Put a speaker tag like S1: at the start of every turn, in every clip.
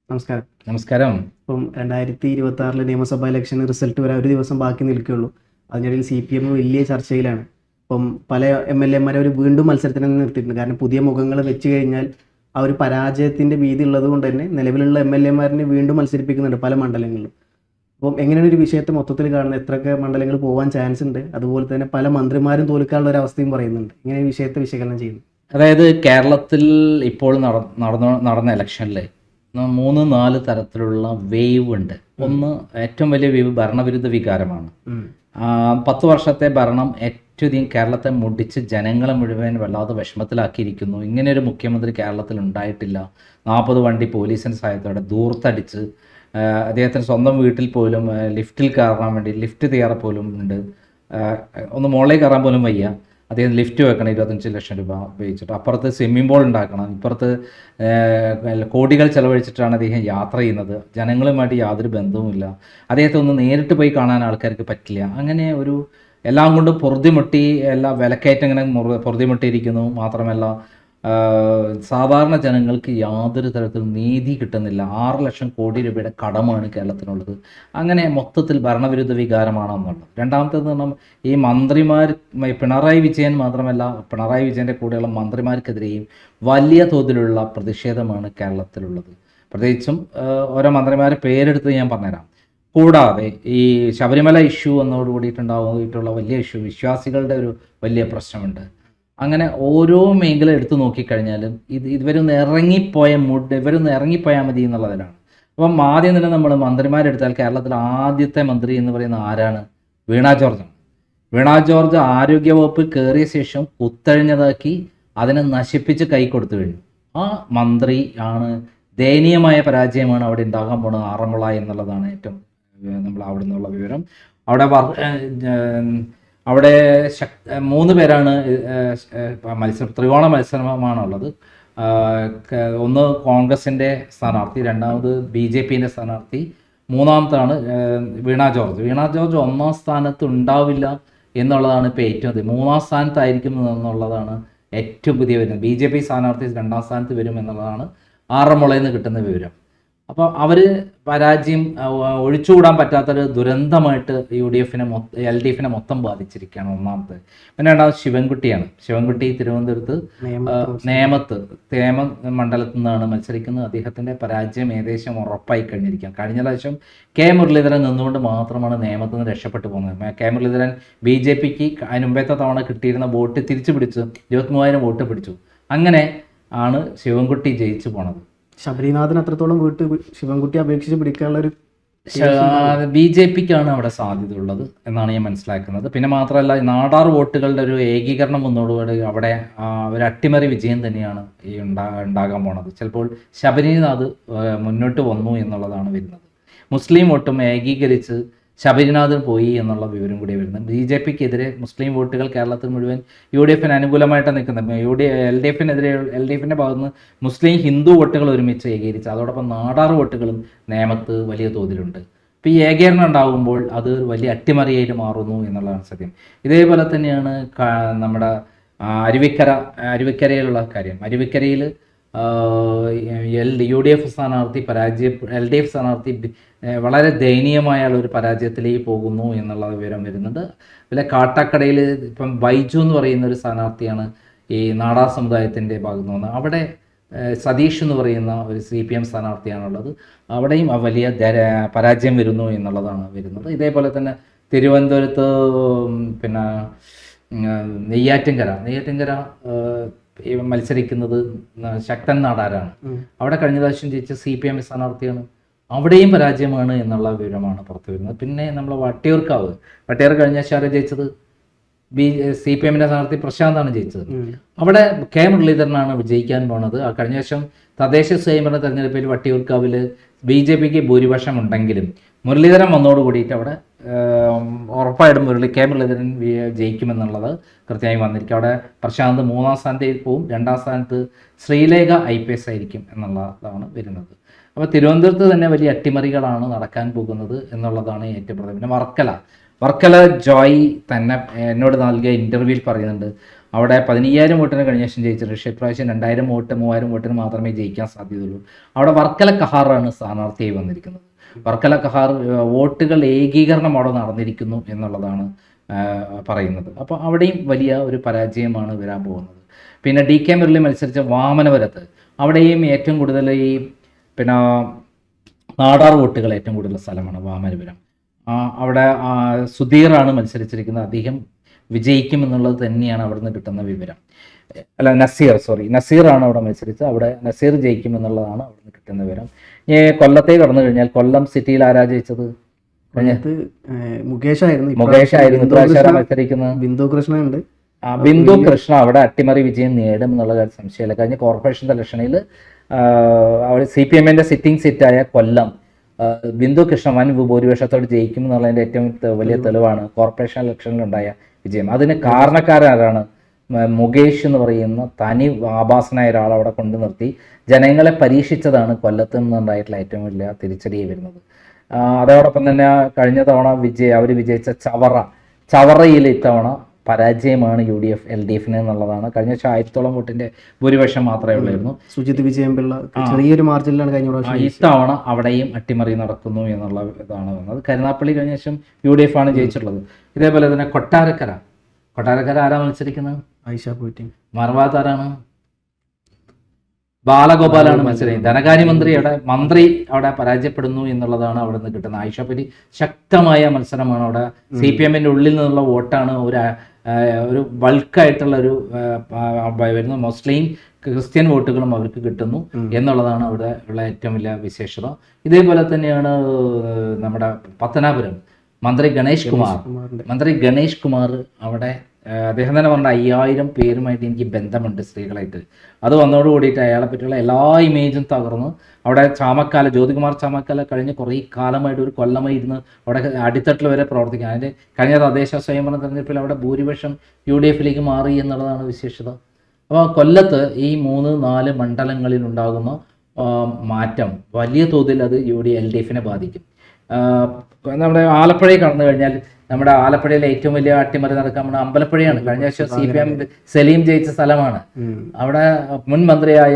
S1: നമസ്കാരം.
S2: നമസ്കാരം.
S1: ഇപ്പം 2026 നിയമസഭാ ഇലക്ഷൻ റിസൾട്ട് വരാൻ ഒരു ദിവസം ബാക്കി നിൽക്കുകയുള്ളൂ. അതിനിടയിൽ CPM വലിയ ചർച്ചയിലാണ്. ഇപ്പം പല MLA-മാരെ അവർ വീണ്ടും മത്സരത്തിന് നിർത്തിയിട്ടുണ്ട്. കാരണം പുതിയ മുഖങ്ങൾ വെച്ച് കഴിഞ്ഞാൽ ആ ഒരു പരാജയത്തിൻ്റെ ഭീതി ഉള്ളത് കൊണ്ട് തന്നെ നിലവിലുള്ള MLA-മാരെ വീണ്ടും മത്സരിപ്പിക്കുന്നുണ്ട് പല മണ്ഡലങ്ങളിലും. അപ്പം എങ്ങനെയാണ് ഒരു വിഷയത്തെ മൊത്തത്തിൽ കാണുന്നത്? എത്രയൊക്കെ മണ്ഡലങ്ങൾ പോകാൻ ചാൻസ് ഉണ്ട്? അതുപോലെ തന്നെ പല മന്ത്രിമാരും തോൽക്കാനുള്ള ഒരു അവസ്ഥയും പറയുന്നുണ്ട്. ഇങ്ങനെ ഈ വിഷയത്തെ വിശകലനം ചെയ്യുന്നു.
S2: അതായത് കേരളത്തിൽ ഇപ്പോൾ നടന്ന ഇലക്ഷനിൽ 3-4 തരത്തിലുള്ള വേവ് ഉണ്ട്. ഒന്ന്, ഏറ്റവും വലിയ വേവ് ഭരണവിരുദ്ധ വികാരമാണ്. 10 വർഷത്തെ ഭരണം ഏറ്റവും കേരളത്തെ മുടിച്ച് ജനങ്ങളെ മുഴുവൻ വല്ലാതെ വിഷമത്തിലാക്കിയിരിക്കുന്നു. ഇങ്ങനെയൊരു മുഖ്യമന്ത്രി കേരളത്തിൽ ഉണ്ടായിട്ടില്ല. 40 വണ്ടി പോലീസിൻ്റെ സഹായത്തോടെ ദൂർത്തടിച്ച് അദ്ദേഹത്തിന് സ്വന്തം വീട്ടിൽ പോലും ലിഫ്റ്റിൽ കയറാൻ വേണ്ടി ലിഫ്റ്റ് തയ്യാറ് പോലും ഉണ്ട്. ഒന്ന് മുകളിലേക്ക് കയറാൻ പോലും വയ്യ. അദ്ദേഹം ലിഫ്റ്റ് വെക്കണം 25 ലക്ഷം രൂപ ഉപയോഗിച്ചിട്ട്. അപ്പുറത്ത് സ്വിമ്മിംഗ് പൂൾ ഉണ്ടാക്കണം. ഇപ്പുറത്ത് കോടികൾ ചെലവഴിച്ചിട്ടാണ് അദ്ദേഹം യാത്ര ചെയ്യുന്നത്. ജനങ്ങളുമായിട്ട് യാതൊരു ബന്ധവുമില്ല. അദ്ദേഹത്തെ ഒന്ന് നേരിട്ട് പോയി കാണാൻ ആൾക്കാർക്ക് പറ്റില്ല. അങ്ങനെ ഒരു എല്ലാം കൊണ്ടും പൊറുതിമുട്ടി, എല്ലാ വിലക്കയറ്റം ഇങ്ങനെ പൊറുതിമുട്ടിയിരിക്കുന്നു. മാത്രമല്ല സാധാരണ ജനങ്ങൾക്ക് യാതൊരു തരത്തിലും നീതി കിട്ടുന്നില്ല. 6 ലക്ഷം കോടി രൂപയുടെ കടമാണ് കേരളത്തിനുള്ളത്. അങ്ങനെ മൊത്തത്തിൽ ഭരണവിരുദ്ധ വികാരമാണെന്നുള്ളത്. രണ്ടാമത്തേത് പറഞ്ഞാൽ ഈ മന്ത്രിമാർ, പിണറായി വിജയൻ മാത്രമല്ല, പിണറായി വിജയൻ്റെ കൂടെയുള്ള മന്ത്രിമാർക്കെതിരെയും വലിയ തോതിലുള്ള പ്രതിഷേധമാണ് കേരളത്തിലുള്ളത്. പ്രത്യേകിച്ചും ഓരോ മന്ത്രിമാരെ പേരെടുത്ത് ഞാൻ പറഞ്ഞുതരാം. കൂടാതെ ഈ ശബരിമല ഇഷ്യൂ എന്നോടുകൂടിയിട്ടുണ്ടായിട്ടുള്ള വലിയ ഇഷ്യൂ, വിശ്വാസികളുടെ ഒരു വലിയ പ്രശ്നമുണ്ട്. അങ്ങനെ ഓരോ മേഖല എടുത്തു നോക്കിക്കഴിഞ്ഞാലും ഇവരൊന്ന് ഇറങ്ങിപ്പോയാൽ മതി എന്നുള്ളതിലാണ്. അപ്പം ആദ്യം തന്നെ നമ്മൾ മന്ത്രിമാരെടുത്താൽ കേരളത്തിലെ ആദ്യത്തെ മന്ത്രി എന്ന് പറയുന്ന ആരാണ്? വീണ ജോർജാണ്. വീണ ജോർജ് ആരോഗ്യവകുപ്പിൽ കയറിയ ശേഷം കുത്തഴിഞ്ഞതാക്കി അതിനെ നശിപ്പിച്ച് കൈ കൊടുത്തു കഴിഞ്ഞു. ആ മന്ത്രി ആണ്. ദയനീയമായ പരാജയമാണ് അവിടെ ഉണ്ടാകാൻ പോകുന്നത്. ആറന്മുള എന്നുള്ളതാണ് ഏറ്റവും നമ്മൾ അവിടെ നിന്നുള്ള വിവരം. അവിടെ 3 പേരാണ് ത്രികോണ മത്സരമാണുള്ളത്. ഒന്ന് കോൺഗ്രസിൻ്റെ സ്ഥാനാർത്ഥി, രണ്ടാമത് BJP-ൻ്റെ സ്ഥാനാർത്ഥി, മൂന്നാമത്താണ് വീണ ജോർജ്. വീണ ജോർജ് 1-ാം സ്ഥാനത്ത് ഉണ്ടാവില്ല എന്നുള്ളതാണ് ഇപ്പോൾ ഏറ്റവും അധികം. 3-ാം സ്ഥാനത്തായിരിക്കും എന്നുള്ളതാണ് ഏറ്റവും പുതിയ വിവരം. BJP സ്ഥാനാർത്ഥി 2-ാം സ്ഥാനത്ത് വരും എന്നുള്ളതാണ് ആറന്മുളയിൽ നിന്ന് കിട്ടുന്ന വിവരം. അപ്പോൾ അവർ പരാജയം ഒഴിച്ചുകൂടാൻ പറ്റാത്തൊരു ദുരന്തമായിട്ട് LDF-നെ മൊത്തം ബാധിച്ചിരിക്കുകയാണ്. ഒന്നാമത്തെ. പിന്നെ രണ്ടാമത് ശിവൻകുട്ടിയാണ്. ശിവൻകുട്ടി തിരുവനന്തപുരത്ത് നേമം മണ്ഡലത്തിൽ നിന്നാണ് മത്സരിക്കുന്നത്. അദ്ദേഹത്തിൻ്റെ പരാജയം ഏകദേശം ഉറപ്പായി കഴിഞ്ഞിരിക്കുകയാണ്. കഴിഞ്ഞ പ്രാവശ്യം മുരളീധരൻ നിന്നുകൊണ്ട് മാത്രമാണ് നേമത്തിൽ നിന്ന് രക്ഷപ്പെട്ടു പോകുന്നത്. മുരളീധരൻ BJP-ക്ക് അതിന് മുമ്പത്തെ തവണ കിട്ടിയിരുന്ന വോട്ട് തിരിച്ചു പിടിച്ചു, 23,000 വോട്ട് പിടിച്ചു. അങ്ങനെ ആണ് ശിവൻകുട്ടി ജയിച്ചു പോണത്.
S1: ശബരിനാഥൻ അത്രത്തോളം ശിവൻകുട്ടി അപേക്ഷിച്ച് പിടിക്കാനുള്ള ഒരു
S2: BJP-ക്കാണ് അവിടെ സാധ്യതയുള്ളത് എന്നാണ് ഞാൻ മനസ്സിലാക്കുന്നത്. പിന്നെ മാത്രമല്ല, നാടാർ വോട്ടുകളുടെ ഒരു ഏകീകരണം വന്നതോടുകൂടി അവിടെ ഒരു അട്ടിമറി വിജയം തന്നെയാണ് ഈ ഉണ്ടാകാൻ പോണത്. ചിലപ്പോൾ ശബരിനാഥ് മുന്നോട്ട് വന്നു എന്നുള്ളതാണ് വരുന്നത്. മുസ്ലിം വോട്ടും ഏകീകരിച്ച് ശബരിനാഥൻ പോയി എന്നുള്ള വിവരം കൂടി വരുന്നത്. BJP-ക്കെതിരെ മുസ്ലിം വോട്ടുകൾ കേരളത്തിൽ മുഴുവൻ UDF-ന് അനുകൂലമായിട്ടാണ് നിൽക്കുന്നത്. LDF-ന്റെ ഭാഗത്ത് നിന്ന് മുസ്ലിം ഹിന്ദു വോട്ടുകൾ ഒരുമിച്ച് ഏകീകരിച്ച് അതോടൊപ്പം നാടാർ വോട്ടുകളും നേമത്ത് വലിയ തോതിലുണ്ട്. ഇപ്പോൾ ഈ ഏകീകരണം ഉണ്ടാകുമ്പോൾ അത് വലിയ അട്ടിമറിയായിട്ട് മാറുന്നു എന്നുള്ളതാണ് സത്യം. ഇതേപോലെ തന്നെയാണ് നമ്മുടെ അരുവിക്കരയിലുള്ള കാര്യം. അരുവിക്കരയിൽ UDF സ്ഥാനാർത്ഥി LDF സ്ഥാനാർത്ഥി വളരെ ദയനീയമായ ഒരു പരാജയത്തിലേക്ക് പോകുന്നു എന്നുള്ള വിവരം വരുന്നുണ്ട്. പിന്നെ കാട്ടാക്കടയിൽ ഇപ്പം ബൈജു എന്ന് പറയുന്ന ഒരു സ്ഥാനാർത്ഥിയാണ് ഈ നാടാർ സമുദായത്തിൻ്റെ ഭാഗത്ത് നിന്ന്. അവിടെ സതീഷ് എന്ന് പറയുന്ന ഒരു CPM സ്ഥാനാർത്ഥിയാണുള്ളത്. അവിടെയും വലിയ പരാജയം വരുന്നു എന്നുള്ളതാണ് വരുന്നത്. ഇതേപോലെ തന്നെ തിരുവനന്തപുരത്ത് പിന്നെ നെയ്യാറ്റിൻകര മത്സരിക്കുന്നത് ശക്തൻ നാടാരാണ്. അവിടെ കഴിഞ്ഞ പ്രാവശ്യം ജയിച്ച CPM സ്ഥാനാർത്ഥിയാണ്. അവിടെയും പരാജയമാണ് എന്നുള്ള വിവരമാണ് പുറത്തു വരുന്നത്. പിന്നെ നമ്മൾ വട്ടിയൂർക്കാവ് കഴിഞ്ഞ ശാല ജയിച്ചത് CPM-ന്റെ സ്ഥാനാർത്ഥി പ്രശാന്താണ് ജയിച്ചത്. അവിടെ മുരളീധരനാണ് വിജയിക്കാൻ പോണത്. കഴിഞ്ഞ വർഷം തദ്ദേശ സ്വയംഭരണ തെരഞ്ഞെടുപ്പിൽ വട്ടിയൂർക്കാവിൽ BJP-ക്ക് ഭൂരിപക്ഷം ഉണ്ടെങ്കിലും മുരളീധരൻ വന്നതോടുകൂടിയിട്ട് അവിടെ ഉറപ്പായിട്ടും മുരളീധരൻ ജയിക്കുമെന്നുള്ളത് കൃത്യമായി വന്നിരിക്കും. അവിടെ പ്രശാന്ത് 3-ാം സ്ഥാനത്തേക്ക് പോവും. 2-ാം സ്ഥാനത്ത് ശ്രീലേഖ IPS ആയിരിക്കും എന്നുള്ളതാണ് വരുന്നത്. അപ്പോൾ തിരുവനന്തപുരത്ത് തന്നെ വലിയ അട്ടിമറികളാണ് നടക്കാൻ പോകുന്നത് എന്നുള്ളതാണ് ഏറ്റവും പ്രധാനം. പിന്നെ വർക്കല ജോയ് തന്നെ എന്നോട് നൽകിയ ഇൻ്റർവ്യൂവിൽ പറയുന്നുണ്ട്, അവിടെ 15,000 വോട്ടിന് കഴിഞ്ഞ ശേഷം ജയിച്ചിട്ടുണ്ട്. പക്ഷേ ഇപ്രാവശ്യം 2,000 വോട്ട് 3,000 വോട്ടിന് മാത്രമേ ജയിക്കാൻ സാധ്യതയുള്ളൂ. അവിടെ വർക്കല കഹാറാണ് സ്ഥാനാർത്ഥിയായി വന്നിരിക്കുന്നത്. വർക്കല കഹാർ വോട്ടുകൾ ഏകീകരണം അവിടെ നടന്നിരിക്കുന്നു എന്നുള്ളതാണ് പറയുന്നത്. അപ്പോൾ അവിടെയും വലിയ ഒരു പരാജയമാണ് വരാൻ പോകുന്നത്. പിന്നെ DK മുരളി മത്സരിച്ച വാമനപുരത്ത് അവിടെയും ഏറ്റവും കൂടുതൽ ഈ പിന്നെ നാടാർ വോട്ടുകൾ ഏറ്റവും കൂടുതൽ സ്ഥലമാണ് വാമനപുരം. അവിടെ സുധീറാണ് മത്സരിച്ചിരിക്കുന്നത്. അദ്ദേഹം വിജയിക്കുമെന്നുള്ളത് തന്നെയാണ് അവിടെ നിന്ന് കിട്ടുന്ന വിവരം. അല്ല, നസീറാണ് അവിടെ മത്സരിച്ചത്. അവിടെ നസീർ ജയിക്കുമെന്നുള്ളതാണ് അവിടെ നിന്ന് കിട്ടുന്ന വിവരം. കൊല്ലത്തേക്ക് കടന്നു കഴിഞ്ഞാൽ കൊല്ലം സിറ്റിയിൽ ആരാ ജയിച്ചത്?
S1: മുകേഷായിരുന്നു
S2: മത്സരിക്കുന്നത്.
S1: ബിന്ദു കൃഷ്ണ ഉണ്ട്.
S2: ബിന്ദു കൃഷ്ണ അവിടെ അട്ടിമറി വിജയം നേടും എന്നുള്ള കാര്യം സംശയമില്ല. കഴിഞ്ഞ കോർപ്പറേഷൻ ഇലക്ഷനിൽ അവിടെ CPM-ന്റെ സിറ്റിംഗ് സീറ്റായ കൊല്ലം ബിന്ദു കൃഷ്ണ വൻ ഭൂരിപക്ഷത്തോട് ജയിക്കും എന്നുള്ളതിൻ്റെ ഏറ്റവും വലിയ തെളിവാണ് കോർപ്പറേഷൻ ഇലക്ഷനിലുണ്ടായ വിജയം. അതിന് കാരണക്കാരാണ് മുകേഷ് എന്ന് പറയുന്ന തനി ആഭാസനായ ഒരാൾ അവിടെ കൊണ്ടു നിർത്തി ജനങ്ങളെ പരീക്ഷിച്ചതാണ് കൊല്ലത്ത് നിന്നുണ്ടായിട്ടുള്ള ഏറ്റവും വലിയ തിരിച്ചടിയായി വരുന്നത്. അതോടൊപ്പം തന്നെ കഴിഞ്ഞ തവണ അവർ വിജയിച്ച ചവറയിൽ ഇത്തവണ പരാജയമാണ് LDF-ന് എന്നുള്ളതാണ്. കഴിഞ്ഞ 1000-ഓളം വോട്ടിന്റെ ഭൂരിപക്ഷം മാത്രമേ ഉള്ളായിരുന്നു.
S1: സുജിത് വിജയംപിള്ള ചെറിയൊരു മാർജിനിലാണ് കഴിഞ്ഞ പ്രാവശ്യം.
S2: ഇത്തവണ അവിടെയും അട്ടിമറി നടക്കുന്നു എന്നുള്ള ഇതാണ് വന്നത്. കരുനാപ്പള്ളി കഴിഞ്ഞ ശേഷം UDF ആണ് ജയിച്ചിട്ടുള്ളത്. ഇതേപോലെ തന്നെ കൊട്ടാരക്കര ആരാ മത്സരിക്കുന്നത്?
S1: ആയിഷ പോറ്റി.
S2: മറുഭാഗത്ത് ആരാണ്? ബാലഗോപാലാണ് മത്സരിക്കുന്നത്. ധനകാര്യമന്ത്രി അവിടെ പരാജയപ്പെടുന്നു എന്നുള്ളതാണ് അവിടെ നിന്ന് കിട്ടുന്നത്. ആയിഷപ്പറ്റി ശക്തമായ മത്സരമാണ്. അവിടെ CPM-ന്റെ ഉള്ളിൽ നിന്നുള്ള വോട്ടാണ് ഒരു ബൾക്കായിട്ടുള്ള ഒരു വരുന്ന മുസ്ലിം ക്രിസ്ത്യൻ വോട്ടുകളും അവർക്ക് കിട്ടുന്നു എന്നുള്ളതാണ് അവിടെ ഉള്ള ഏറ്റവും വലിയ വിശേഷത. ഇതേപോലെ തന്നെയാണ് നമ്മുടെ പത്തനാപുരം മന്ത്രി ഗണേഷ് കുമാർ അവിടെ അദ്ദേഹം തന്നെ പറഞ്ഞ 5000 പേരുമായിട്ട് എനിക്ക് ബന്ധമുണ്ട് സ്ത്രീകളായിട്ട്. അത് വന്നതോട് കൂടിയിട്ട് അയാളെ പറ്റിയുള്ള എല്ലാ ഇമേജും തകർന്നു. അവിടെ ജ്യോതികുമാർ ചാമക്കാല കഴിഞ്ഞ കുറേ കാലമായിട്ട് ഒരു കൊല്ലമായി ഇരുന്ന് അവിടെ അടിത്തട്ടിൽ വരെ പ്രവർത്തിക്കുക. അതിൻ്റെ കഴിഞ്ഞ തദ്ദേശ സ്വയംഭരണ തെരഞ്ഞെടുപ്പിൽ അവിടെ ഭൂരിപക്ഷം UDF-ലേക്ക് മാറി എന്നുള്ളതാണ് വിശേഷത. അപ്പോൾ കൊല്ലത്ത് ഈ 3-4 മണ്ഡലങ്ങളിൽ ഉണ്ടാകുന്ന മാറ്റം വലിയ തോതിൽ അത് LDF-നെ ബാധിക്കും. നമ്മുടെ ആലപ്പുഴയിൽ കടന്നു കഴിഞ്ഞാൽ നമ്മുടെ ആലപ്പുഴയിലെ ഏറ്റവും വലിയ അട്ടിമറി നടക്കാൻ നമ്മുടെ അമ്പലപ്പുഴയാണ്. കഴിഞ്ഞ വർഷം CPM സലീം ജയിച്ച സ്ഥലമാണ്. അവിടെ മുൻ മന്ത്രിയായ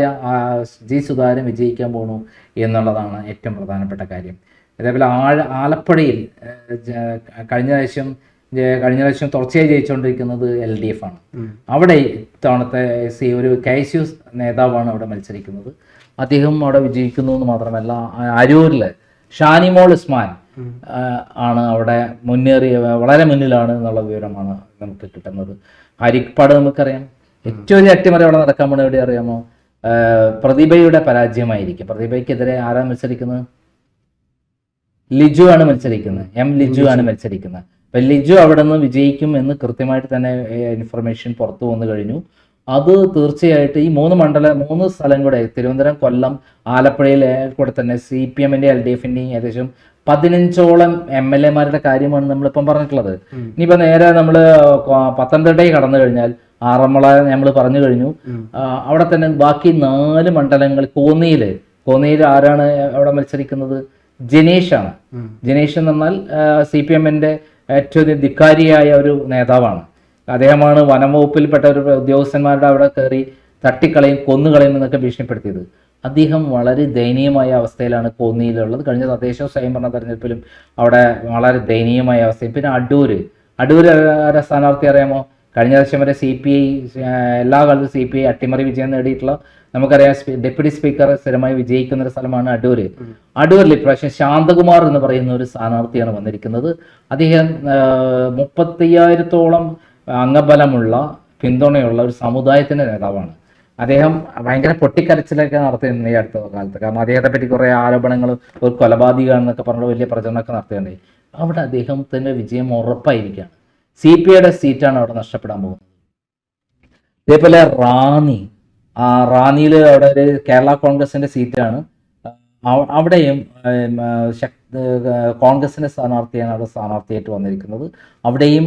S2: G. സുധാകരൻ വിജയിക്കാൻ പോണു എന്നുള്ളതാണ് ഏറ്റവും പ്രധാനപ്പെട്ട കാര്യം. അതേപോലെ ആലപ്പുഴയിൽ കഴിഞ്ഞ പ്രാവശ്യം തുടർച്ചയായി ജയിച്ചുകൊണ്ടിരിക്കുന്നത് LDF ആണ്. അവിടെ ഇത്തവണത്തെ ഒരു KSU നേതാവാണ് അവിടെ മത്സരിക്കുന്നത്. അദ്ദേഹം അവിടെ വിജയിക്കുന്നു എന്ന് മാത്രമല്ല, അരൂരിൽ ഷാനിമോൾ ഉസ്മാൻ ആണ് അവിടെ വളരെ മുന്നിലാണ് എന്നുള്ള വിവരമാണ് നമുക്ക് കിട്ടുന്നത്. ഹരിപ്പാട് നമുക്കറിയാം ഏറ്റവും വലിയ അട്ടിമറി അവിടെ നടക്കാൻ പോണ എവിടെ അറിയാമോ? പ്രതിഭയുടെ പരാജയമായിരിക്കും. പ്രതിഭയ്ക്കെതിരെ ആരാ മത്സരിക്കുന്നത്? ലിജു ആണ് മത്സരിക്കുന്നത്. ലിജു ആണ് മത്സരിക്കുന്നത്. അപ്പം ലിജു അവിടെ നിന്ന് വിജയിക്കും എന്ന് കൃത്യമായിട്ട് തന്നെ ഇൻഫർമേഷൻ പുറത്തു വന്നു കഴിഞ്ഞു. അത് തീർച്ചയായിട്ടും ഈ 3 സ്ഥലം കൂടെ തിരുവനന്തപുരം, കൊല്ലം, ആലപ്പുഴയിലെ കൂടെ തന്നെ CPM-ന്റെ LDF-ന്റെയും ഏകദേശം 15ഓളം MLA-മാരുടെ കാര്യമാണ് നമ്മളിപ്പം പറഞ്ഞിട്ടുള്ളത്. ഇനിയിപ്പോൾ നേരെ നമ്മൾ പത്തനംതിട്ടയിൽ കടന്നു കഴിഞ്ഞാൽ ആറന്മുള നമ്മൾ പറഞ്ഞു കഴിഞ്ഞു. അവിടെ തന്നെ ബാക്കി 4 മണ്ഡലങ്ങൾ കോന്നിയിൽ ആരാണ് അവിടെ മത്സരിക്കുന്നത്? ജനീഷാണ്. ജനീഷ് എന്ന് പറഞ്ഞാൽ CPM-ന്റെ ഏറ്റവും ധിക്കാരിയായ ഒരു നേതാവാണ്. അദ്ദേഹമാണ് വനംവകുപ്പിൽപ്പെട്ട ഒരു ഉദ്യോഗസ്ഥന്മാരുടെ അവിടെ കയറി തട്ടിക്കളയും കൊന്നുകളയും എന്നൊക്കെ ഭീഷണിപ്പെടുത്തിയത്. അദ്ദേഹം വളരെ ദയനീയമായ അവസ്ഥയിലാണ് കോന്നിയിലുള്ളത്. കഴിഞ്ഞ തദ്ദേശ സ്വയംഭരണ തെരഞ്ഞെടുപ്പിലും അവിടെ വളരെ ദയനീയമായ അവസ്ഥയും. പിന്നെ അടൂര് ആരെ സ്ഥാനാർത്ഥി അറിയാമോ? കഴിഞ്ഞ വർഷം വരെ എല്ലാ കാലത്തും CPI അട്ടിമറി വിജയം നേടിയിട്ടുള്ള നമുക്കറിയാം ഡെപ്യൂട്ടി സ്പീക്കർ സ്ഥിരമായി വിജയിക്കുന്ന ഒരു സ്ഥലമാണ് അടൂര്. അടൂരിൽ ഇപ്രാവശ്യം ശാന്തകുമാർ എന്ന് പറയുന്ന ഒരു സ്ഥാനാർത്ഥിയാണ് വന്നിരിക്കുന്നത്. അദ്ദേഹം 35,000-ഓളം അംഗബലമുള്ള പിന്തുണയുള്ള ഒരു സമുദായത്തിന്റെ നേതാവാണ്. അദ്ദേഹം ഭയങ്കര പൊട്ടിക്കരച്ചിലൊക്കെ നടത്തിയിരുന്നു ഈ അടുത്ത കാലത്ത്. കാരണം അദ്ദേഹത്തെ പറ്റി കുറേ ആരോപണങ്ങൾ, ഒരു കൊലപാതകമാണെന്നൊക്കെ പറഞ്ഞ വലിയ പ്രചരണമൊക്കെ നടത്തുകയുണ്ടായി. അവിടെ അദ്ദേഹത്തിന്റെ വിജയം ഉറപ്പായിരിക്കുകയാണ്. CPI-യുടെ സീറ്റാണ് അവിടെ നഷ്ടപ്പെടാൻ പോകുന്നത്. ഇതേപോലെ റാന്നിയിൽ അവിടെ ഒരു കേരള കോൺഗ്രസിന്റെ സീറ്റാണ്. അവിടെയും കോൺഗ്രസിന്റെ സ്ഥാനാർത്ഥിയാണ് അവിടെ സ്ഥാനാർത്ഥിയായിട്ട് വന്നിരിക്കുന്നത്. അവിടെയും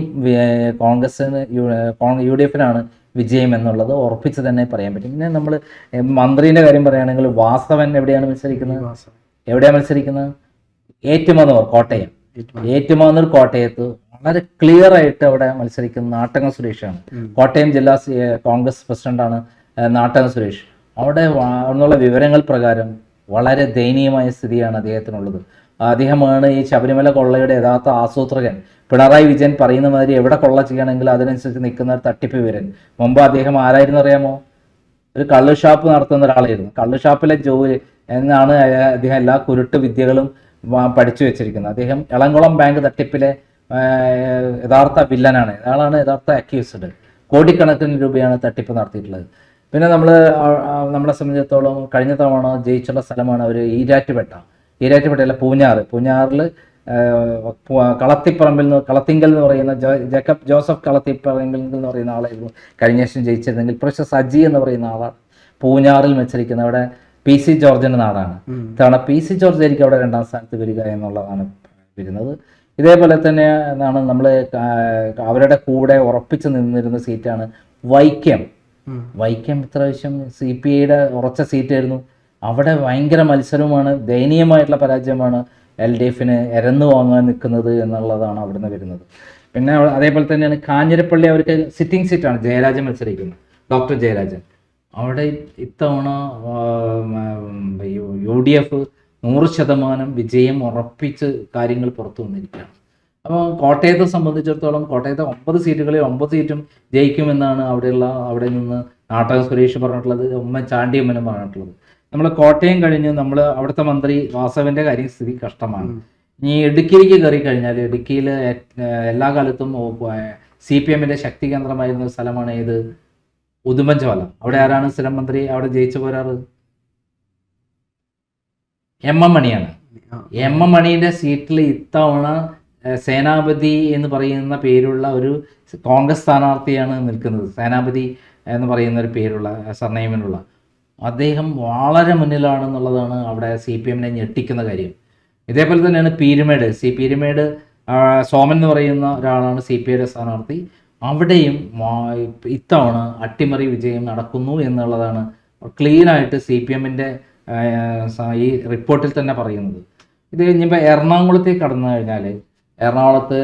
S2: UDF-നാണ് വിജയം എന്നുള്ളത് ഉറപ്പിച്ച് തന്നെ പറയാൻ പറ്റും. പിന്നെ നമ്മൾ മന്ത്രിയുടെ കാര്യം പറയുകയാണെങ്കിൽ വാസവൻ എവിടെയാണ് മത്സരിക്കുന്നത്? ഏറ്റുമാനൂർ കോട്ടയത്ത് വളരെ ക്ലിയർ ആയിട്ട് അവിടെ മത്സരിക്കുന്ന നാട്ടകം സുരേഷാണ്. കോട്ടയം ജില്ലാ കോൺഗ്രസ് പ്രസിഡന്റാണ് നാട്ടകം സുരേഷ്. അവിടെ എന്നുള്ള വിവരങ്ങൾ പ്രകാരം വളരെ ദയനീയമായ സ്ഥിതിയാണ് അദ്ദേഹത്തിനുള്ളത്. അദ്ദേഹമാണ് ഈ ശബരിമല കൊള്ളയുടെ യഥാർത്ഥ ആസൂത്രകൻ. പിണറായി വിജയൻ പറയുന്ന മാതിരി എവിടെ കൊള്ള ചെയ്യണമെങ്കിൽ അതിനനുസരിച്ച് നിൽക്കുന്ന ഒരു തട്ടിപ്പ് വിവരൻ. മുമ്പ് അദ്ദേഹം ആരായിരുന്നു അറിയാമോ? ഒരു കള്ള് ഷാപ്പ് നടത്തുന്ന ഒരാളായിരുന്നു. കള്ള് ഷാപ്പിലെ ജോലി എന്നാണ് അദ്ദേഹം എല്ലാ കുരുട്ട് വിദ്യകളും പഠിച്ചു വെച്ചിരിക്കുന്നത്. അദ്ദേഹം എളംകുളം ബാങ്ക് തട്ടിപ്പിലെ യഥാർത്ഥ വില്ലനാണ്. അയാളാണ് യഥാർത്ഥ അക്യൂസ്ഡ്. കോടിക്കണക്കിന് രൂപയാണ് തട്ടിപ്പ് നടത്തിയിട്ടുള്ളത്. പിന്നെ നമ്മളെ സംബന്ധിച്ചിടത്തോളം കഴിഞ്ഞ തവണ ജയിച്ചുള്ള സ്ഥലമാണ് അവർ ഈരാറ്റുപേട്ടയല്ല പൂഞ്ഞാറിൽ കളത്തിങ്കൽ എന്ന് പറയുന്ന ജേക്കബ് ജോസഫ് കളത്തിപ്പറമ്പിൽ എന്ന് പറയുന്ന ആളായിരുന്നു കഴിഞ്ഞ വർഷം ജയിച്ചിരുന്നെങ്കിൽ പ്രൊഫസർ സജി എന്ന് പറയുന്ന ആളാണ് പൂഞ്ഞാറിൽ മത്സരിക്കുന്നത്. അവിടെ PC ജോർജിന്റെ നാടാണ്. ഇത്തവണ PC ജോർജ് ആയിരിക്കും അവിടെ 2ാം സ്ഥാനത്ത് വരിക എന്നുള്ളതാണ് വരുന്നത്. ഇതേപോലെ തന്നെ എന്നാണ് നമ്മൾ അവരുടെ കൂടെ ഉറപ്പിച്ച് നിന്നിരുന്ന സീറ്റാണ് വൈക്കം. ഇപ്രാവശ്യം CPIയുടെ ഉറച്ച സീറ്റായിരുന്നു. അവിടെ ഭയങ്കര മത്സരവുമാണ്, ദയനീയമായിട്ടുള്ള പരാജയമാണ് LDFന് എരന്നു വാങ്ങാൻ നിൽക്കുന്നത് എന്നുള്ളതാണ് അവിടുന്ന് വരുന്നത്. പിന്നെ അതേപോലെ തന്നെയാണ് കാഞ്ഞിരപ്പള്ളി, അവർക്ക് സിറ്റിംഗ് സീറ്റാണ്, ജയരാജൻ മത്സരിക്കുന്നത്, ഡോക്ടർ ജയരാജൻ. അവിടെ ഇത്തവണ UDF 100% വിജയം ഉറപ്പിച്ച് കാര്യങ്ങൾ പുറത്തു വന്നിരിക്കുകയാണ്. അപ്പോൾ കോട്ടയത്തെ സംബന്ധിച്ചിടത്തോളം കോട്ടയത്തെ 9 സീറ്റുകളിൽ 9 സീറ്റും ജയിക്കുമെന്നാണ് അവിടെ നിന്ന് നാട്ടകം സുരേഷ് പറഞ്ഞിട്ടുള്ളത്, ചാണ്ടിയമ്മനും പറഞ്ഞിട്ടുള്ളത്. നമ്മൾ കോട്ടയം കഴിഞ്ഞ് നമ്മൾ അവിടുത്തെ മന്ത്രി വാസവന്റെ സ്ഥിതി കഷ്ടമാണ്. ഇനി ഇടുക്കിയിലേക്ക് കയറി കഴിഞ്ഞാൽ ഇടുക്കിയിൽ എല്ലാ കാലത്തും CPMന്റെ ശക്തി കേന്ദ്രമായിരുന്ന സ്ഥലമാണ് ഏത്? ഉടുമ്പൻചോല. അവിടെ ആരാണ് സ്ഥിരം മന്ത്രി? അവിടെ ജയിച്ചു പോരാറ് MM മണിയാണ്. MM മണിയുടെ സീറ്റിൽ ഇത്തവണ സേനാപതി എന്ന് പറയുന്ന പേരുള്ള ഒരു കോൺഗ്രസ് സ്ഥാനാർത്ഥിയാണ് നിൽക്കുന്നത്. സേനാപതി എന്ന് പറയുന്ന ഒരു പേരുള്ള സർനെയിമിനുള്ള അദ്ദേഹം വളരെ മുന്നിലാണെന്നുള്ളതാണ് അവിടെ CPMനെ ഞെട്ടിക്കുന്ന കാര്യം. ഇതേപോലെ തന്നെയാണ് പീരുമേട് സോമൻ എന്ന് പറയുന്ന ഒരാളാണ് CPIയുടെ സ്ഥാനാർത്ഥി. അവിടെയും ഇത്തവണ അട്ടിമറി വിജയം നടക്കുന്നു എന്നുള്ളതാണ് ക്ലീനായിട്ട് CPMന്റെ ഈ റിപ്പോർട്ടിൽ തന്നെ പറയുന്നത്. ഇത് കഴിഞ്ഞപ്പോൾ എറണാകുളത്തേക്ക് കടന്നു കഴിഞ്ഞാൽ എറണാകുളത്ത്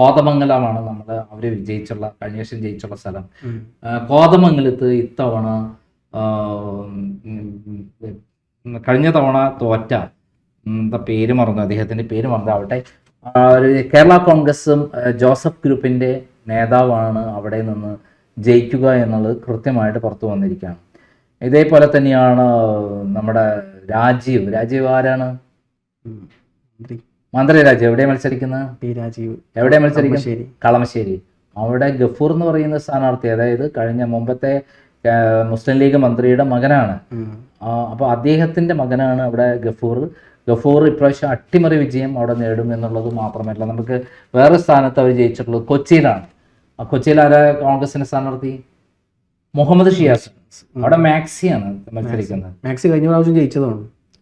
S2: കോതമംഗലമാണ് അവർ കഴിഞ്ഞ വർഷം ജയിച്ചുള്ള സ്ഥലം. കോതമംഗലത്ത് ഇത്തവണ കഴിഞ്ഞ തവണ തോറ്റ പേര് മറന്നു, അദ്ദേഹത്തിന്റെ പേര് മറന്നു. അവിടെ കേരള കോൺഗ്രസും ജോസഫ് ഗ്രൂപ്പിന്റെ നേതാവാണ് അവിടെ നിന്ന് ജയിക്കുക എന്നുള്ളത് കൃത്യമായിട്ട് പുറത്തു വന്നിരിക്കുകയാണ്. ഇതേപോലെ തന്നെയാണ് നമ്മുടെ രാജീവ് ആരാണ്? മന്ത്രി രാജീവ് എവിടെ മത്സരിക്കുന്നത്? എവിടെ മത്സരിക്കുന്നത്? കളമശ്ശേരി. അവിടെ ഗഫൂർ എന്ന് പറയുന്ന സ്ഥാനാർത്ഥി, അതായത് മുമ്പത്തെ മുസ്ലിം ലീഗ് മന്ത്രിയുടെ മകനാണ്. അപ്പോൾ അദ്ദേഹത്തിന്റെ മകനാണ് അവിടെ ഗഫൂർ ഇപ്രാവശ്യം അട്ടിമറി വിജയം അവിടെ നേടും എന്നുള്ളത് മാത്രമല്ല, നമുക്ക് വേറെ സ്ഥാനത്ത് അവർ ജയിച്ചിട്ടുള്ളത് കൊച്ചിയിലാണ്. കൊച്ചിയിൽ ആരാ കോൺഗ്രസിന്റെ സ്ഥാനാർത്ഥി? മുഹമ്മദ് ഷിയാസ്. അവിടെ മാക്സിയാണ് മത്സരിക്കുന്നത്.
S1: മാക്സി കഴിഞ്ഞ പ്രാവശ്യം ജയിച്ചതാണ്,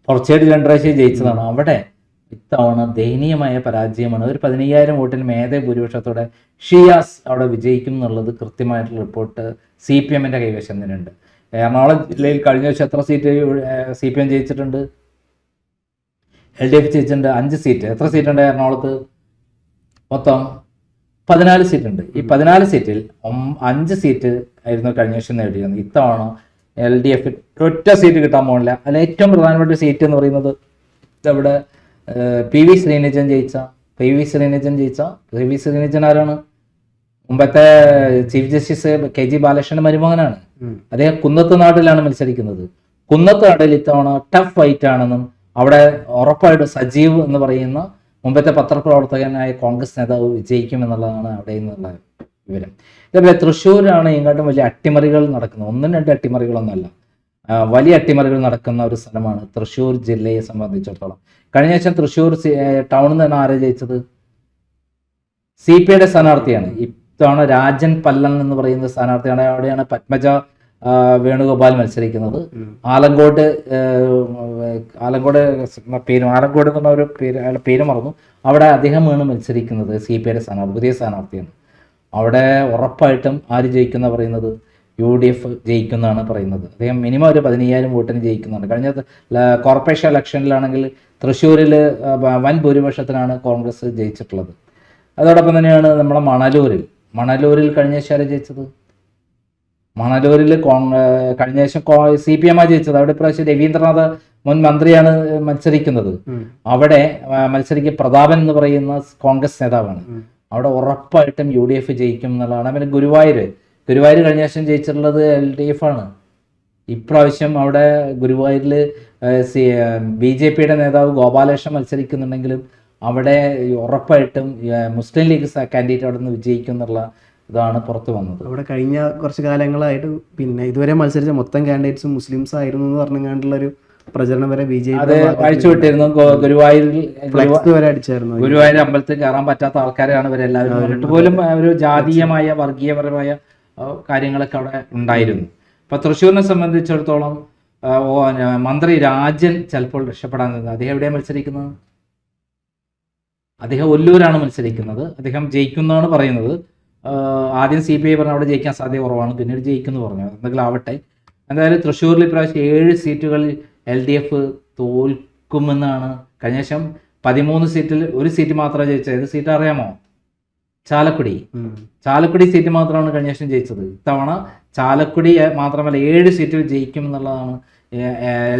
S2: കുറച്ചായിട്ട് 2 പ്രാവശ്യം ജയിച്ചതാണ്. അവിടെ ഇത്തവണ ദയനീയമായ പരാജയമാണ്. ഒരു 15,000 വോട്ടിൽ മേധ ഭൂരിപക്ഷത്തോടെ ഷിയാസ് അവിടെ വിജയിക്കും എന്നുള്ളത് കൃത്യമായിട്ടുള്ള റിപ്പോർട്ട് CPMന്റെ കൈവശം തന്നെയുണ്ട്. എറണാകുളം ജില്ലയിൽ കഴിഞ്ഞ വർഷം എത്ര സീറ്റ് CPM ജയിച്ചിട്ടുണ്ട്? LDF ജയിച്ചിട്ടുണ്ട് 5 seat. എത്ര സീറ്റുണ്ട് എറണാകുളത്ത്? മൊത്തം 14 സീറ്റുണ്ട്. ഈ 14 സീറ്റിൽ 5 സീറ്റ് ആയിരുന്നു കഴിഞ്ഞ വർഷം നേടിയിരുന്നത്. ഇത്തവണ LDF ഒറ്റ സീറ്റ് കിട്ടാൻ പോകുന്നില്ല. അതിൽ ഏറ്റവും പ്രധാനപ്പെട്ട സീറ്റ് എന്ന് പറയുന്നത് ഇവിടെ PV ശ്രീനിജൻ ജയിച്ച ആരാണ്? മുമ്പത്തെ ചീഫ് ജസ്റ്റിസ് KG ബാലകൃഷ്ണന്റെ മരുമകനാണ്. അദ്ദേഹം കുന്നത്ത് നാട്ടിലാണ് മത്സരിക്കുന്നത്. കുന്നത്ത് നാട്ടിൽ ഇത്തവണ ടഫ് ഫൈറ്റ് ആണെന്നും അവിടെ ഉറപ്പായിട്ട് സജീവ് എന്ന് പറയുന്ന മുമ്പത്തെ പത്രപ്രവർത്തകനായ കോൺഗ്രസ് നേതാവ് വിജയിക്കുമെന്നുള്ളതാണ് അവിടെ നിന്നുള്ള വിവരം. ഇതേപോലെ തൃശ്ശൂരാണ് ഇങ്ങോട്ടും വലിയ അട്ടിമറികൾ നടക്കുന്നത്. 1-2 അട്ടിമറികളൊന്നുമല്ല, വലിയ അട്ടിമറികൾ നടക്കുന്ന ഒരു സ്ഥലമാണ് തൃശ്ശൂർ ജില്ലയെ സംബന്ധിച്ചിടത്തോളം. കഴിഞ്ഞ ആഴ്ച തൃശ്ശൂർ ടൗണിൽ നിന്ന് ആരാ ജയിച്ചത്? CPIയുടെ സ്ഥാനാർത്ഥിയാണ്. ഇത്തവണ രാജൻ പല്ലൻ എന്ന് പറയുന്ന സ്ഥാനാർത്ഥിയാണ്. അവിടെയാണ് പത്മജ വേണുഗോപാൽ മത്സരിക്കുന്നത്. ആലങ്കോട് എന്നുള്ള ഒരു പേര് മറന്നു. അവിടെ അദ്ദേഹമാണ് മത്സരിക്കുന്നത്. CPIയുടെ സ്ഥാനാർത്ഥി, പുതിയ സ്ഥാനാർത്ഥിയാണ്. അവിടെ ഉറപ്പായിട്ടും ആര് ജയിക്കുന്ന പറയുന്നത്? UDF ജയിക്കുന്നതാണ് പറയുന്നത്. അദ്ദേഹം മിനിമം ഒരു 15,000 വോട്ടിന് ജയിക്കുന്നതാണ്. കഴിഞ്ഞ കോർപ്പറേഷൻ ഇലക്ഷനിലാണെങ്കിൽ തൃശ്ശൂരിൽ വൻ ഭൂരിപക്ഷത്തിനാണ് കോൺഗ്രസ് ജയിച്ചിട്ടുള്ളത്. അതോടൊപ്പം തന്നെയാണ് നമ്മുടെ മണലൂരിൽ കഴിഞ്ഞ ശേഷം ജയിച്ചത്. മണലൂരിൽ കഴിഞ്ഞ ശേഷം CPM ജയിച്ചത്. അവിടെ ഇപ്രാവശ്യം രവീന്ദ്രനാഥ് മുൻ മന്ത്രിയാണ് മത്സരിക്കുന്നത്. അവിടെ മത്സരിക്കുക പ്രതാപൻ എന്ന് പറയുന്ന കോൺഗ്രസ് നേതാവാണ്. അവിടെ ഉറപ്പായിട്ടും UDF ജയിക്കും എന്നുള്ളതാണ്. പിന്നെ ഗുരുവായൂർ കഴിഞ്ഞ ശേഷം ജയിച്ചിട്ടുള്ളത് LDF ആണ്. ഇപ്രാവശ്യം അവിടെ ഗുരുവായൂരിൽ BJPയുടെ നേതാവ് ഗോപാലകൃഷ്ണൻ മത്സരിക്കുന്നുണ്ടെങ്കിലും അവിടെ ഉറപ്പായിട്ടും മുസ്ലിം ലീഗ് കാൻഡിഡേറ്റ് അവിടെ നിന്ന് വിജയിക്കും എന്നുള്ള ഇതാണ് പുറത്തു വന്നത്.
S1: അവിടെ കഴിഞ്ഞ കുറച്ച് കാലങ്ങളായിട്ട് പിന്നെ ഇതുവരെ മത്സരിച്ച മൊത്തം കാൻഡിഡേറ്റ്സും മുസ്ലിംസ് ആയിരുന്നു എന്ന് പറഞ്ഞുകൊണ്ടുള്ള ഒരു പ്രചരണം വരെ
S2: അത് അഴിച്ചുവിട്ടിരുന്നു. ഗുരുവായൂരിൽ
S1: വരെ അടിച്ചായിരുന്നു.
S2: ഗുരുവായൂർ അമ്പലത്തിൽ കയറാൻ പറ്റാത്ത ആൾക്കാരാണ് ഇവരെല്ലാവരും പറഞ്ഞിട്ട് പോലും ഒരു ജാതീയമായ വർഗീയപരമായ കാര്യങ്ങളൊക്കെ അവിടെ ഉണ്ടായിരുന്നു. ഇപ്പൊ തൃശ്ശൂരിനെ സംബന്ധിച്ചിടത്തോളം മന്ത്രി രാജൻ ചിലപ്പോൾ രക്ഷപ്പെടാൻ നിന്നത്. അദ്ദേഹം എവിടെയാണ് മത്സരിക്കുന്നത്? അദ്ദേഹം ഒല്ലൂരാണ് മത്സരിക്കുന്നത്. അദ്ദേഹം ജയിക്കുന്നതാണ് പറയുന്നത്. ആദ്യം CPI പറഞ്ഞു അവിടെ ജയിക്കാൻ സാധ്യത കുറവാണ്, പിന്നീട് ജയിക്കുന്നു പറഞ്ഞു. എന്തെങ്കിലും ആവട്ടെ. എന്തായാലും തൃശ്ശൂരിൽ ഇപ്രാവശ്യം 7 സീറ്റുകളിൽ LDF തോൽക്കുമെന്നാണ്. കഴിഞ്ഞ ശേഷം 13 സീറ്റിൽ 1 സീറ്റ് മാത്രമേ ജയിച്ചത്. ഏത് സീറ്റ് അറിയാമോ? ചാലക്കുടി സീറ്റ് മാത്രമാണ് കഴിഞ്ഞ ശേഷം ജയിച്ചത്. ഇത്തവണ ചാലക്കുടി മാത്രമല്ല 7 സീറ്റിൽ ജയിക്കും എന്നുള്ളതാണ്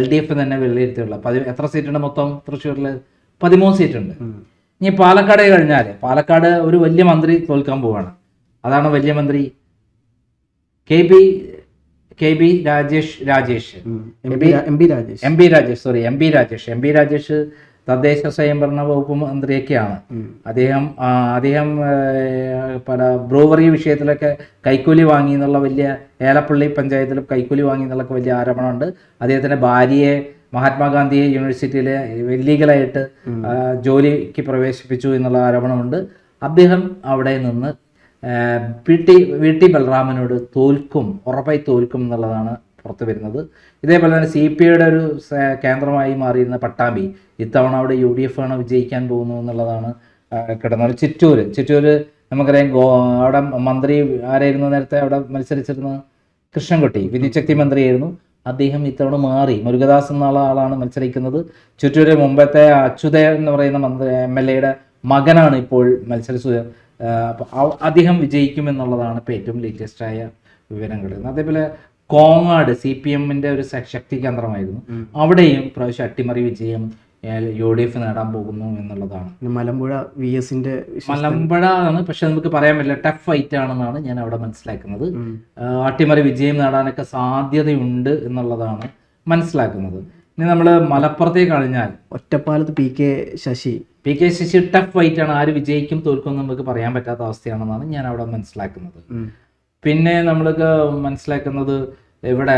S2: LDF തന്നെ വിലയിരുത്തിയുള്ളത്. എത്ര സീറ്റുണ്ട് മൊത്തം തൃശ്ശൂരിൽ? 13 സീറ്റുണ്ട്. ഇനി പാലക്കാട് കഴിഞ്ഞാൽ പാലക്കാട് ഒരു വലിയ മന്ത്രി തോൽക്കാൻ പോവാണ്. അതാണ് വലിയ മന്ത്രി എം പി രാജേഷ് തദ്ദേശ സ്വയംഭരണ വകുപ്പ് മന്ത്രിയൊക്കെയാണ്. അദ്ദേഹം പല ബ്രൂവറി വിഷയത്തിലൊക്കെ കൈക്കൂലി വാങ്ങി എന്നുള്ള വലിയ ഏലപ്പള്ളി പഞ്ചായത്തിലും കൈക്കൂലി വാങ്ങി എന്നുള്ളൊക്കെ വലിയ ആരോപണമുണ്ട്. അദ്ദേഹത്തിന്റെ ഭാര്യയെ മഹാത്മാഗാന്ധി യൂണിവേഴ്സിറ്റിയിലെ ഇല്ലീഗലായിട്ട് ജോലിക്ക് പ്രവേശിപ്പിച്ചു എന്നുള്ള ആരോപണമുണ്ട്. അദ്ദേഹം അവിടെ നിന്ന് VT ബലറാമിനോട് ഉറപ്പായി തോൽക്കും എന്നുള്ളതാണ് പുറത്തു വരുന്നത്. ഇതേപോലെ തന്നെ CPIയുടെ ഒരു കേന്ദ്രമായി മാറിയിരുന്ന പട്ടാമ്പി ഇത്തവണ അവിടെ UDF ആണ് വിജയിക്കാൻ പോകുന്നു എന്നുള്ളതാണ് കിടന്നത്. ചിറ്റൂര് നമുക്കറിയാം. അവിടെ മന്ത്രി ആരായിരുന്നു നേരത്തെ അവിടെ മത്സരിച്ചിരുന്നത്? കൃഷ്ണൻകുട്ടി വിദ്യുച്ഛക്തി മന്ത്രിയായിരുന്നു. അദ്ദേഹം ഇത്തവണ മാറി. മുരുകദാസ് എന്നുള്ള ആളാണ് മത്സരിക്കുന്നത്. ചിറ്റൂര് മുമ്പത്തെ അച്യുതൻ എന്ന് പറയുന്ന MLAയുടെ മകനാണ് ഇപ്പോൾ മത്സരിച്ചത്. അപ്പോൾ അദ്ദേഹം വിജയിക്കുമെന്നുള്ളതാണ് ഇപ്പോൾ ഏറ്റവും ലേറ്റസ്റ്റ് ആയ വിവരങ്ങൾ. അതേപോലെ കോങ്ങാട് CPMന്റെ ഒരു ശക്തി കേന്ദ്രമായിരുന്നു. അവിടെയും പ്രാവശ്യം അട്ടിമറി വിജയം UDF നേടാൻ പോകുന്നു എന്നുള്ളതാണ്.
S1: മലമ്പുഴ
S2: ആണ്. പക്ഷെ നമുക്ക് പറയാൻ പറ്റില്ല, ടഫ് ഫൈറ്റ് ആണെന്നാണ് ഞാൻ അവിടെ മനസ്സിലാക്കുന്നത്. അട്ടിമറി വിജയം നേടാനൊക്കെ സാധ്യതയുണ്ട് എന്നുള്ളതാണ് മനസ്സിലാക്കുന്നത്. ഇനി നമ്മൾ മലപ്പുറത്തേക്ക് കഴിഞ്ഞാൽ
S1: ഒറ്റപ്പാലത്ത് PK ശശി
S2: ടഫ് ഫൈറ്റ് ആണ്. ആര് വിജയിക്കും തോൽക്കും നമുക്ക് പറയാൻ പറ്റാത്ത അവസ്ഥയാണെന്നാണ് ഞാൻ അവിടെ മനസ്സിലാക്കുന്നത്. പിന്നെ നമ്മൾക്ക് മനസ്സിലാക്കുന്നത് ഇവിടെ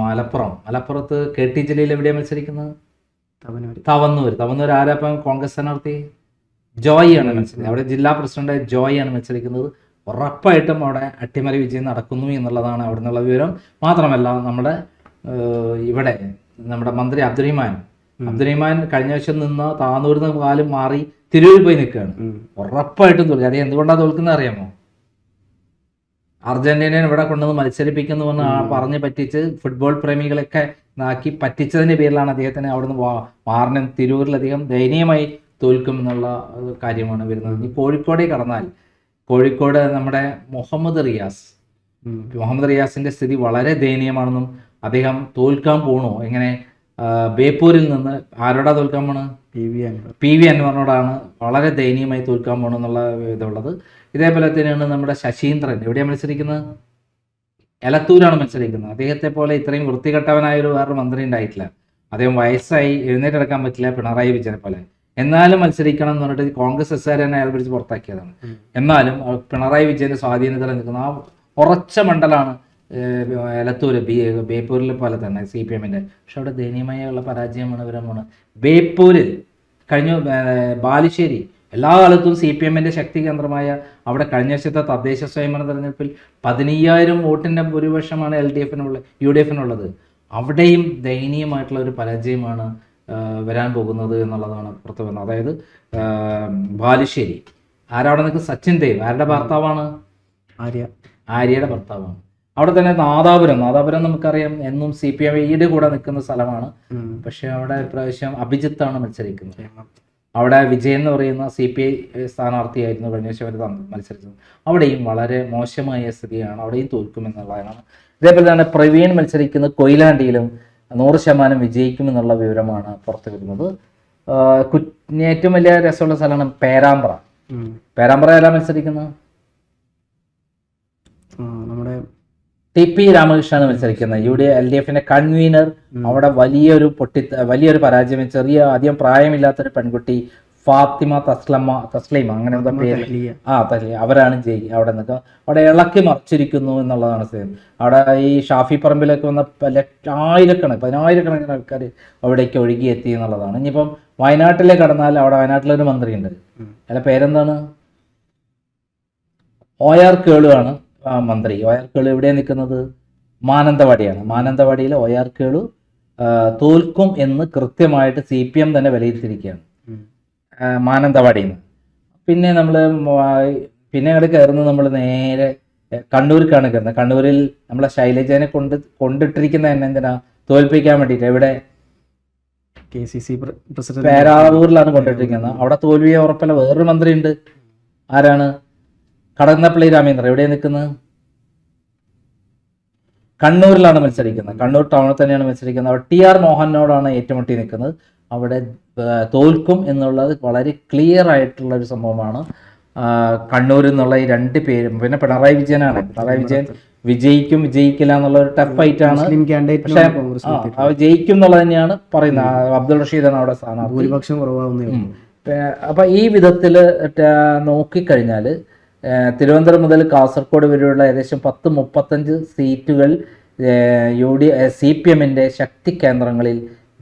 S2: മലപ്പുറത്ത് KT ജലീൽ എവിടെയാണ് മത്സരിക്കുന്നത്? തവന്നൂർ ആരാപ്പം കോൺഗ്രസ് സ്ഥാനാർത്ഥി? ജോയ് ആണ് മത്സരിക്കുന്നത്. അവിടെ ജില്ലാ പ്രസിഡന്റ് ജോയ് ആണ് മത്സരിക്കുന്നത്. ഉറപ്പായിട്ടും അവിടെ അട്ടിമറി വിജയം നടക്കുന്നു എന്നുള്ളതാണ് അവിടെ നിന്നുള്ള വിവരം. മാത്രമല്ല ഇവിടെ നമ്മുടെ മന്ത്രി അബ്ദുറഹിമാൻ കഴിഞ്ഞ വർഷം നിന്ന് താന്നൂരിൽ നിന്ന് കാലം മാറി തിരൂരിൽ പോയി നിൽക്കുകയാണ്. ഉറപ്പായിട്ടും തോൽക്കുക. അത് എന്തുകൊണ്ടാണ് തോൽക്കുന്നത് അറിയാമോ? അർജന്റീനയെ ഇവിടെ കൊണ്ടുവന്ന് മത്സരിപ്പിക്കുന്നു എന്ന് പറഞ്ഞ് പറ്റിച്ച് ഫുട്ബോൾ പ്രേമികളൊക്കെ ആക്കി പറ്റിച്ചതിന്റെ പേരിലാണ് അദ്ദേഹത്തിന് അവിടുന്ന് മാറിന് തിരൂരിലധികം ദയനീയമായി തോൽക്കും എന്നുള്ള കാര്യമാണ് വരുന്നത്. ഇനി കോഴിക്കോടേക്ക് കടന്നാൽ കോഴിക്കോട് നമ്മുടെ മുഹമ്മദ് റിയാസിന്റെ സ്ഥിതി വളരെ ദയനീയമാണെന്നും അദ്ദേഹം തോൽക്കാൻ പോണോ എങ്ങനെ ബേപ്പൂരിൽ നിന്ന് ആരോടാ തോൽക്കാൻ പോണ്? PV അൻവറിനോടാണ് വളരെ ദയനീയമായി തോൽക്കാൻ പോണെന്നുള്ള ഇതുള്ളത്. ഇതേപോലെ തന്നെയാണ് നമ്മുടെ ശശീന്ദ്രൻ എവിടെയാണ് മത്സരിക്കുന്നത്? എലത്തൂരാണ് മത്സരിക്കുന്നത്. അദ്ദേഹത്തെ പോലെ ഇത്രയും വൃത്തികെട്ടവനായ ഒരു വേറൊരു മന്ത്രി ഉണ്ടായിട്ടില്ല. അദ്ദേഹം വയസ്സായി എഴുന്നേറ്റെടുക്കാൻ പറ്റില്ല, പിണറായി വിജയനെ പോലെ. എന്നാലും മത്സരിക്കണം എന്ന് പറഞ്ഞിട്ട് കോൺഗ്രസ് തന്നെ അയാൾ പിടിച്ച് പുറത്താക്കിയതാണ്. എന്നാലും പിണറായി വിജയന്റെ സ്വാധീനത്തിൽ നിൽക്കുന്ന ആ ഉറച്ച മണ്ഡലമാണ് എലത്തൂര്. ബേപ്പൂരിൽ പോലെ തന്നെ CPMന്റെ. പക്ഷെ അവിടെ ദയനീയമായുള്ള പരാജയമാണ് വരാൻ ബേപ്പൂരിൽ കഴിഞ്ഞ ബാലുശ്ശേരി എല്ലാ കാലത്തും CPMന്റെ ശക്തി കേന്ദ്രമായ അവിടെ കഴിഞ്ഞ വർഷത്തെ തദ്ദേശ സ്വയംഭരണ തെരഞ്ഞെടുപ്പിൽ 15,000 വോട്ടിന്റെ ഭൂരിപക്ഷമാണ് UDFനുള്ളത്. അവിടെയും ദയനീയമായിട്ടുള്ള ഒരു പരാജയമാണ് വരാൻ പോകുന്നത് എന്നുള്ളതാണ് പുറത്തു വന്നത്. അതായത് ബാലുശ്ശേരി ആരവിടെ നിൽക്കുന്നത്? സച്ചിൻ ദേവ് ആരുടെ ഭർത്താവാണ്? ആര്യയുടെ ഭർത്താവാണ്. അവിടെ തന്നെ നാദാപുരം നമുക്കറിയാം എന്നും CPIയുടെ കൂടെ നിൽക്കുന്ന സ്ഥലമാണ്. പക്ഷെ അവിടെ ഇപ്രാവശ്യം അഭിജിത്താണ് മത്സരിക്കുന്നത്. അവിടെ വിജയൻ എന്ന് പറയുന്ന CPI സ്ഥാനാർത്ഥിയായിരുന്നു കഴിഞ്ഞ വർഷം അവർ മത്സരിച്ചത്. അവിടെയും വളരെ മോശമായ സ്ഥിതിയാണ്, അവിടെയും തോൽക്കുമെന്നുള്ളതാണ്. ഇതേപോലെ തന്നെ പ്രവീൺ മത്സരിക്കുന്ന കൊയിലാണ്ടിയിലും 100% വിജയിക്കുമെന്നുള്ള വിവരമാണ് പുറത്തു വരുന്നത്. ഏറ്റവും വലിയ രസമുള്ള സ്ഥലമാണ് പേരാമ്പ്ര. പേരാമ്പ്ര ആരാ മത്സരിക്കുന്നത്?
S1: നമ്മുടെ
S2: TP രാമകൃഷ്ണനാണ് മത്സരിക്കുന്നത്, LDFന്റെ കൺവീനർ. അവിടെ വലിയൊരു പരാജയം, അധികം പ്രായമില്ലാത്തൊരു പെൺകുട്ടി ഫാത്തിമ തസ്ലീമ അങ്ങനെ എന്താ പേര്, അവരാണ് അവിടെ ഇളക്കി മറിച്ചിരിക്കുന്നു എന്നുള്ളതാണ് സ്ഥിതി. അവിടെ ഈ ഷാഫി പറമ്പിലൊക്കെ വന്ന പതിനായിരക്കണക്കിന് ആൾക്കാർ അവിടേക്ക് ഒഴുകിയെത്തി എന്നുള്ളതാണ്. ഇനിയിപ്പം വയനാട്ടിലേക്ക് കടന്നാൽ അവിടെ വയനാട്ടിലൊരു മന്ത്രിയുണ്ട്, അയാളുടെ പേരെന്താണ്? OR കേളുവാണ് മന്ത്രി. OR കേളു എവിടെയാണ് നിൽക്കുന്നത്? മാനന്തവാടിയാണ്. മാനന്തവാടിയിൽ OR കേളു തോൽക്കും എന്ന് കൃത്യമായിട്ട് CPM തന്നെ വിലയിരുത്തിയിരിക്കുകയാണ് മാനന്തവാടിയിൽ നിന്ന്. പിന്നെ അങ്ങോട്ട് കയറുന്നത് നമ്മൾ നേരെ കണ്ണൂർക്കാണ് കയറുന്നത്. കണ്ണൂരിൽ നമ്മളെ ശൈലജനെ കൊണ്ടിട്ടിരിക്കുന്ന തന്നെ എന്തിനാ? തോൽപ്പിക്കാൻ വേണ്ടിയിട്ട്. എവിടെ?
S1: KCC പ്രസിഡന്റ്
S2: പേരാവൂരിലാണ് കൊണ്ടിട്ടിരിക്കുന്നത്. അവിടെ തോൽവിയെ ഉറപ്പല്ല. വേറൊരു മന്ത്രി ഉണ്ട്, ആരാണ്? കടന്നപ്പള്ളി രാമേന്ദ്രൻ. എവിടെയാണ് നിൽക്കുന്നത്? കണ്ണൂരിലാണ് മത്സരിക്കുന്നത്. കണ്ണൂർ ടൗണിൽ തന്നെയാണ് മത്സരിക്കുന്നത്. അവിടെ TR മോഹനോടാണ് ഏറ്റുമുട്ടി നിൽക്കുന്നത്. അവിടെ തോൽക്കും എന്നുള്ളത് വളരെ ക്ലിയർ ആയിട്ടുള്ള ഒരു സംഭവമാണ്. കണ്ണൂർ എന്നുള്ള ഈ 2 പേരും, പിന്നെ പിണറായി വിജയനാണ്. പിണറായി വിജയൻ വിജയിക്കില്ല എന്നുള്ള ഒരു ടഫ് ഫൈറ്റാണ്. പക്ഷെ ജയിക്കും എന്നുള്ളത് തന്നെയാണ് പറയുന്നത്. അബ്ദുൾ റഷീദാണ് അവിടെ സ്ഥാനാർത്ഥി.
S1: ഭൂരിപക്ഷം കുറവാകുന്നേ.
S2: അപ്പൊ ഈ വിധത്തിൽ നോക്കിക്കഴിഞ്ഞാൽ തിരുവനന്തപുരം മുതൽ കാസർഗോഡ് വരെയുള്ള ഏകദേശം 10-35 സീറ്റുകൾ CPMന്റെ ശക്തി കേന്ദ്രങ്ങളിൽ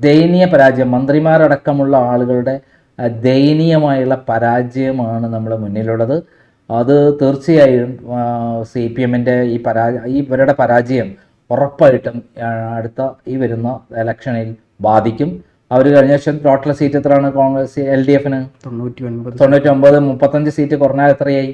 S2: ദയനീയ പരാജയം, മന്ത്രിമാരടക്കമുള്ള ആളുകളുടെ ദയനീയമായുള്ള പരാജയമാണ് നമ്മുടെ മുന്നിലുള്ളത്. അത് തീർച്ചയായും CPMന്റെ ഇവരുടെ പരാജയം ഉറപ്പായിട്ടും ഈ വരുന്ന ഇലക്ഷനിൽ ബാധിക്കും. അവർ കഴിഞ്ഞ വർഷം ടോട്ടൽ സീറ്റ് എത്രയാണ് കോൺഗ്രസ് LDFന്? 99. 35 സീറ്റ് കുറഞ്ഞാൽ എത്രയായി?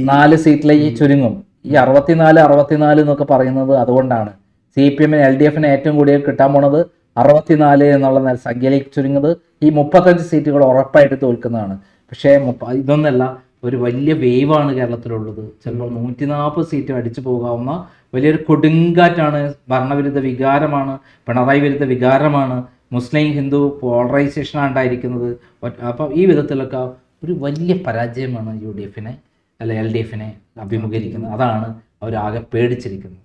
S2: 4 സീറ്റിലേക്ക് ചുരുങ്ങും. ഈ 64 എന്നൊക്കെ പറയുന്നത് അതുകൊണ്ടാണ്. CPMന് LDFന് ഏറ്റവും കൂടുതൽ കിട്ടാൻ പോണത് 64 എന്നുള്ള സംഖ്യയിലേക്ക് ചുരുങ്ങുന്നത്. ഈ 35 സീറ്റുകൾ ഉറപ്പായിട്ട് തോൽക്കുന്നതാണ്. പക്ഷേ ഇതൊന്നല്ല, ഒരു വലിയ വേവാണ് കേരളത്തിലുള്ളത്. ചിലപ്പോൾ 140 സീറ്റ് അടിച്ചു പോകാവുന്ന വലിയൊരു കൊടുങ്കാറ്റാണ്. ഭരണവിരുദ്ധ വികാരമാണ്, പിണറായി വിരുദ്ധ വികാരമാണ്, മുസ്ലിം ഹിന്ദു പോളറൈസേഷനാണ് ഉണ്ടായിരിക്കുന്നത്. അപ്പം ഈ വിധത്തിലൊക്കെ ഒരു വലിയ പരാജയമാണ് LDFനെ അഭിമുഖീകരിക്കുന്നത്. അതാണ് അവരാകെ പേടിച്ചിരിക്കുന്നത്.